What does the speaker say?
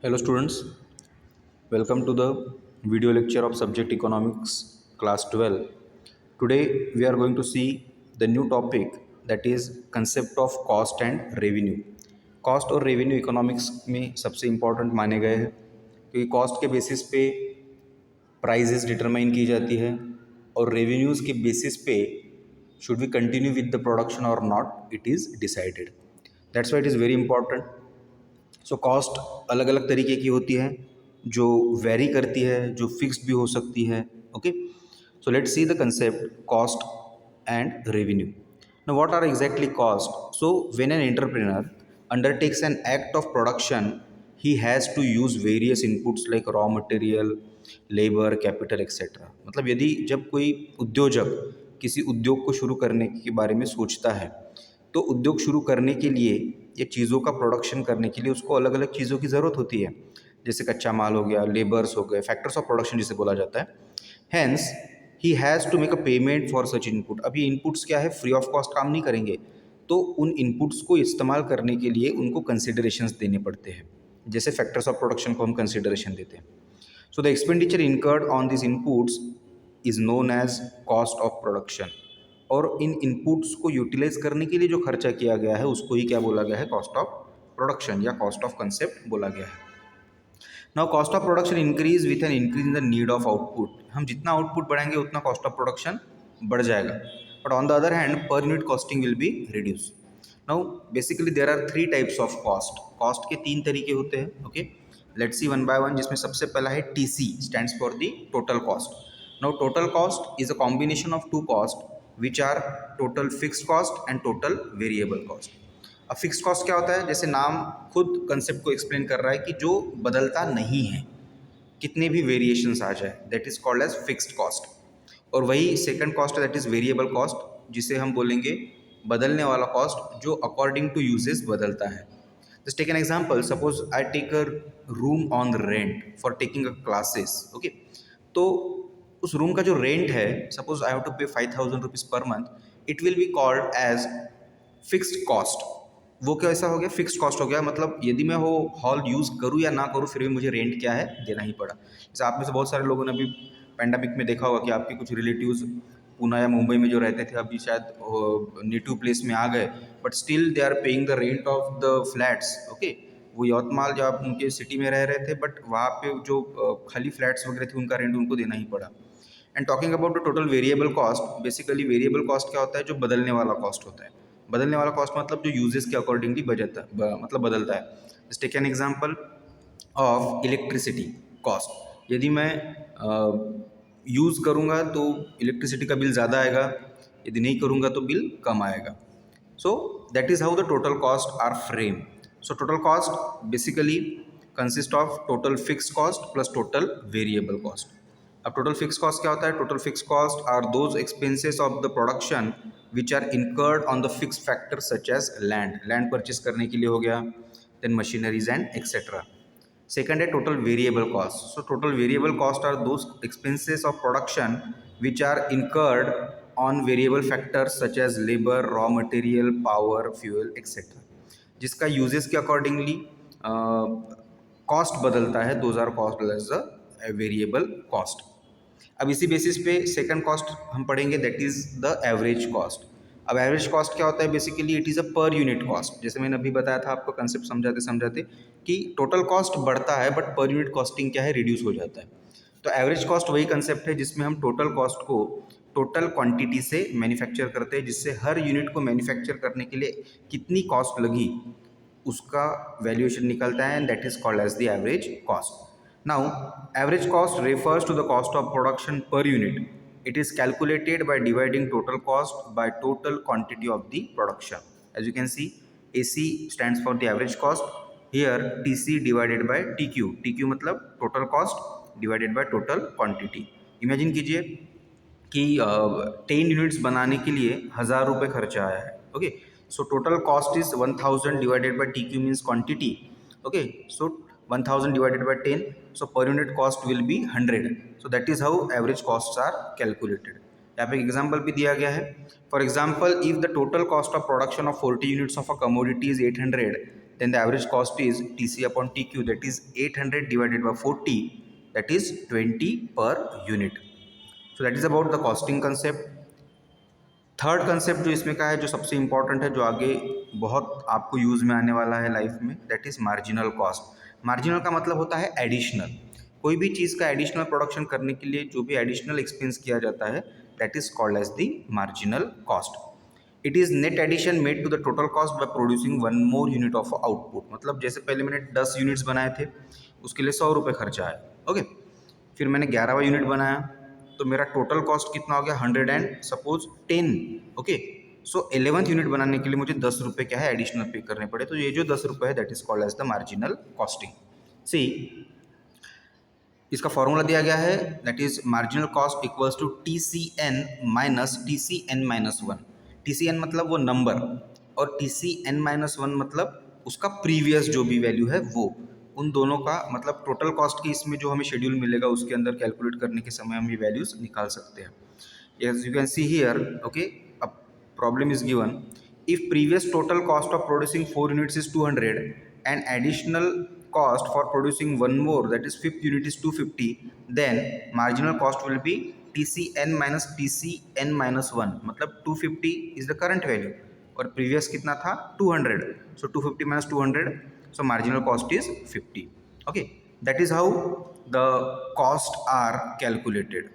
Hello students, welcome to the video lecture of subject economics class 12. Today we are going to see the new topic, that is concept of cost and revenue. Cost और revenue economics में सबसे important माने गए हैं क्योंकि cost के basis पे prices determine की जाती है और revenues के basis पे should we continue with the production or not, it is decided. That's why it is very important. So cost अलग अलग तरीके की होती है, जो वेरी करती है, जो फिक्स्ड भी हो सकती है. Okay, so let's see the concept cost and revenue. Now what are exactly cost? So when an entrepreneur undertakes an act of production, he has to use various inputs like raw material, labour, capital etcetera. मतलब यदि जब कोई उद्योजक किसी उद्योग को शुरू करने के बारे में सोचता है, तो उद्योग शुरू करने के लिए या चीज़ों का प्रोडक्शन करने के लिए उसको अलग अलग चीज़ों की ज़रूरत होती है, जैसे कच्चा माल हो गया, लेबर्स हो गए, फैक्टर्स ऑफ प्रोडक्शन जिसे बोला जाता है. Hence he has to make a payment for such input. अब ये इनपुट्स क्या है, फ्री ऑफ कॉस्ट काम नहीं करेंगे, तो उन इनपुट्स को इस्तेमाल करने के लिए उनको कंसिडरेशंस देने पड़ते हैं, जैसे फैक्टर्स ऑफ प्रोडक्शन को हम कंसिडरेशन देते हैं. So the expenditure incurred on this inputs is known as cost of production. और इन इनपुट्स को यूटिलाइज करने के लिए जो खर्चा किया गया है उसको ही क्या बोला गया है, कॉस्ट ऑफ प्रोडक्शन या कॉस्ट ऑफ कंसेप्ट बोला गया है. Now cost of production increase with an increase in the need of output. हम जितना आउटपुट बढ़ाएंगे उतना कॉस्ट ऑफ प्रोडक्शन बढ़ जाएगा, but on the other hand per unit costing will be reduce. Now basically there are three types of cost. Cost के तीन तरीके होते हैं. Okay, let's see one by one. जिसमें सबसे पहला है TC, stands for the total cost. Now total cost is a combination of two cost which are total fixed cost and total variable cost. अब फिक्स्ड कॉस्ट क्या होता है, जैसे नाम खुद कंसेप्ट को एक्सप्लेन कर रहा है कि जो बदलता नहीं है, कितने भी वेरिएशंस आ जाए, that is called as fixed cost. और वही सेकंड कॉस्ट है, दैट इज वेरिएबल कॉस्ट, जिसे हम बोलेंगे बदलने वाला कॉस्ट, जो अकॉर्डिंग टू यूजेस बदलता है. Just take an example, suppose I take a room on rent for taking a classes. Okay, तो उस रूम का जो रेंट है, सपोज आई हैव टू पे 5,000 rupees per month, it will be called as fixed cost. वो कैसा हो गया, फिक्स्ड कॉस्ट हो गया. मतलब यदि मैं वो हॉल यूज़ करूँ या ना करूँ, फिर भी मुझे रेंट क्या है, देना ही पड़ा. जैसे आप में से बहुत सारे लोगों ने अभी पैंडेमिक में देखा होगा कि आपके कुछ रिलेटिव्स पुणे या मुंबई में जो रहते थे, अभी शायद नेटिव प्लेस में आ गए, but still they are paying the rent of the flats. Okay, वो यवतमाल या उनके सिटी में रह रहे थे, बट वहाँ पे जो खाली फ्लैट्स वगैरह थे, उनका रेंट उनको देना ही पड़ा. And talking about the total variable cost, basically variable cost क्या होता है, जो बदलने वाला कॉस्ट होता है. बदलने वाला कॉस्ट मतलब जो यूजेस के अकॉर्डिंगली मतलब बदलता है. Just take an example of electricity cost. यदि मैं यूज़ करूँगा तो इलेक्ट्रिसिटी का बिल ज़्यादा आएगा, यदि नहीं करूँगा तो बिल कम आएगा. So that is how the total cost are frame. So total cost basically consist of total fixed cost plus total variable cost. अब टोटल फिक्स कॉस्ट क्या होता है? Total fix cost are those expenses of the production which are incurred on the fix factor such as land purchase करने के लिए हो गया, then machineries and etcetera. Second है total variable cost. So total variable cost are those expenses of production which are incurred on variable factors such as labour, raw material, power, fuel etcetera, जिसका uses के accordingly cost बदलता है. Those are cost as the variable cost. अब इसी basis पे second cost हम पढ़ेंगे, that is the average cost. अब एवरेज कॉस्ट क्या होता है? Basically it is a per unit cost. जैसे मैंने अभी बताया था आपको कंसेप्ट समझाते समझाते कि टोटल कॉस्ट बढ़ता है, बट पर यूनिट कॉस्टिंग क्या है, रिड्यूस हो जाता है. तो एवरेज कॉस्ट वही कंसेप्ट है जिसमें हम टोटल कॉस्ट को टोटल क्वांटिटी से मैन्युफैक्चर करते हैं, जिससे हर यूनिट को मैन्युफैक्चर करने के लिए कितनी कॉस्ट लगी उसका वैल्यूएशन निकलता है, and that is called as the average cost. Now, average cost refers to the cost of production per unit. It is calculated by dividing total cost by total quantity of the production. As you can see, AC stands for the average cost. Here, TC divided by TQ. TQ मतलब total cost divided by total quantity. Imagine कीजिए कि 10 units बनाने के लिए 1,000 रुपये खर्चा आया है. Okay, so total cost is 1,000 divided by TQ means quantity. Okay, so 1,000 divided by 10, so per unit cost will be 100. So that is how average costs are calculated. यहाँ पे एग्जाम्पल भी दिया गया है. For example, if the total cost of production of 40 units of a commodity is 800, then the average cost is TC upon TQ, that is 800 divided by 40, that is 20 per unit. So that is about the costing concept. Third concept जो इसमें का है, जो सबसे important है, जो आगे बहुत आपको यूज़ में आने वाला है लाइफ में, that is marginal cost. Marginal का मतलब होता है एडिशनल। कोई भी चीज़ का एडिशनल प्रोडक्शन करने के लिए जो भी एडिशनल एक्सपेंस किया जाता है, that is called as the marginal cost. It is net addition made to the total cost by producing one more unit of output. मतलब जैसे पहले मैंने 10 यूनिट्स बनाए थे, उसके लिए 100 रुपये खर्चा है, ओके। फिर मैंने 11वां यूनिट बनाया, तो मेरा टोटल कॉस्ट कितना हो गया, 100 and suppose 10, okay. So 11th unit बनाने के लिए मुझे 10 रुपये क्या है एडिशनल पे करने पड़े, तो ये जो 10 रुपये है that is called as the marginal costing. See, इसका फॉर्मूला दिया गया है, that is marginal cost equals to TCN minus TCN minus 1। TCN मतलब वो नंबर, और TCN माइनस 1 मतलब उसका प्रीवियस जो भी वैल्यू है वो, उन दोनों का मतलब टोटल कॉस्ट के इसमें जो हमें शेड्यूल मिलेगा उसके अंदर कैलकुलेट करने के समय हम ये वैल्यूज निकाल सकते हैं। As you can see here, okay, a problem is given, if previous total cost of producing 4 units is 200 and additional cost for producing one more, that is 5th unit is 250, then marginal cost will be TCN minus TCN minus 1। मतलब 250 is the current value और previous कितना था 200, so 250 minus 200, so marginal cost is 50, okay। That is how the cost are calculated।